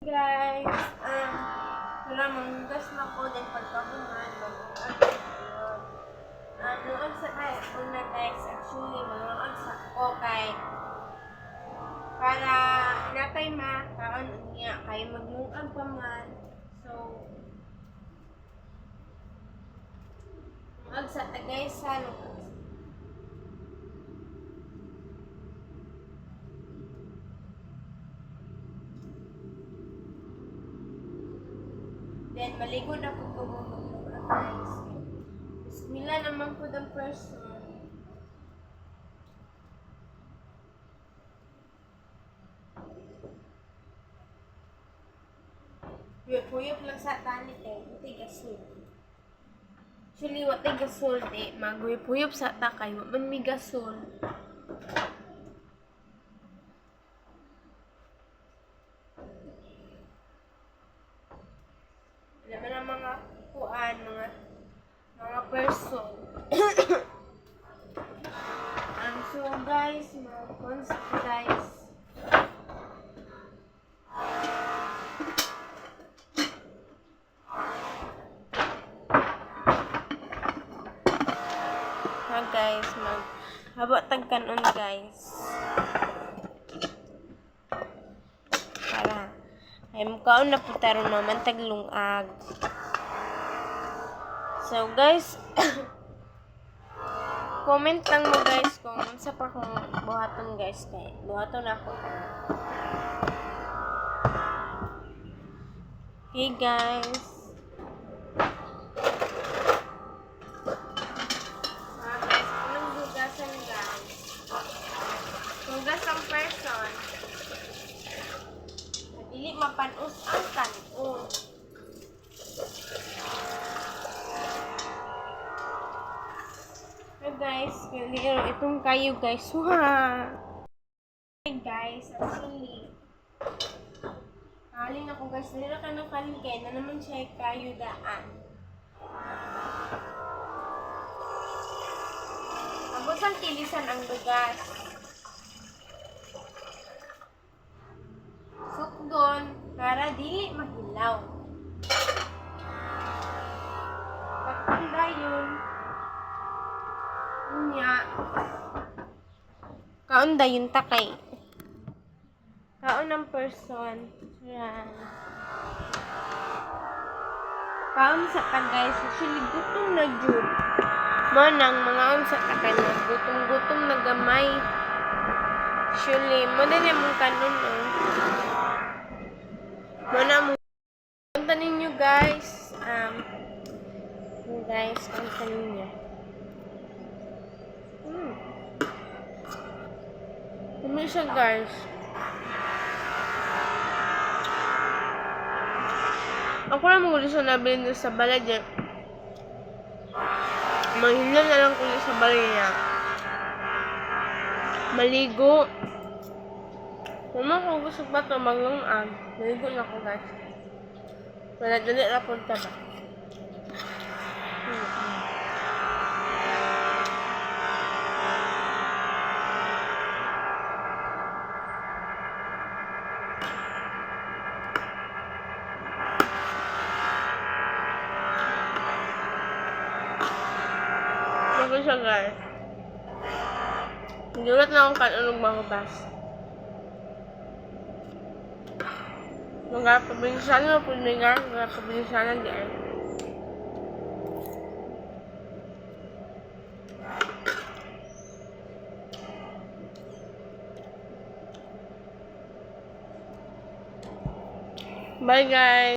Guys, wala manggas na ko din pagkakunan. Nuag sa kay una guys, actually manuag sa ko kay para natay makaon niya kay maglungag pa man. So nuag sa Tagaysan. Then, maligo na po ko mga guys. Bismillah naman po the person. Puyop lang sa tanit eh. Ito gasol. Actually, wate gasol eh. Puyop sa takay. Waman may gasol. Alam na mga kuan, mga person. So guys, mga concept guys. Guys, haba tagkanon guys. Para ay mukaon na putaro naman taglungag. So guys, comment lang mo guys kung sa pa kung buhaton guys kay buhaton ako. Okay guys. Hugas ang person. Dili mapanus ang kanon. So guys, itong kayo guys. Hey guys, actually kaling ako guys. Nila ka ng kaling kaya na naman siya kayo daan. Tapos ang kilisan ang dugas. Sukdon para dili mahilaw. Pagkanda yun. Unya. Kaunda yun takay. Kaon ng person. Yan. Kaon sa tagay. Actually, gutom na jud. Manang mga unsa takay na gutom na gamay. Actually, mo din yung kanon Mana mo kanta ninyo guys. Guys, kanta ninyo. Kami siya guys. Ako na muli sa nabilin sa balay dyan. Manghila na lang kulit sa balay niya. Maligo. Kung ako gusto ba ito maglungag, maligo na ako guys. Wala dali na punta ba? Bago siya guys. Nagulat na akong kanunong mahubas. Mga pabinsanan na po niya. Mga pabinsanan diyan. Bye guys.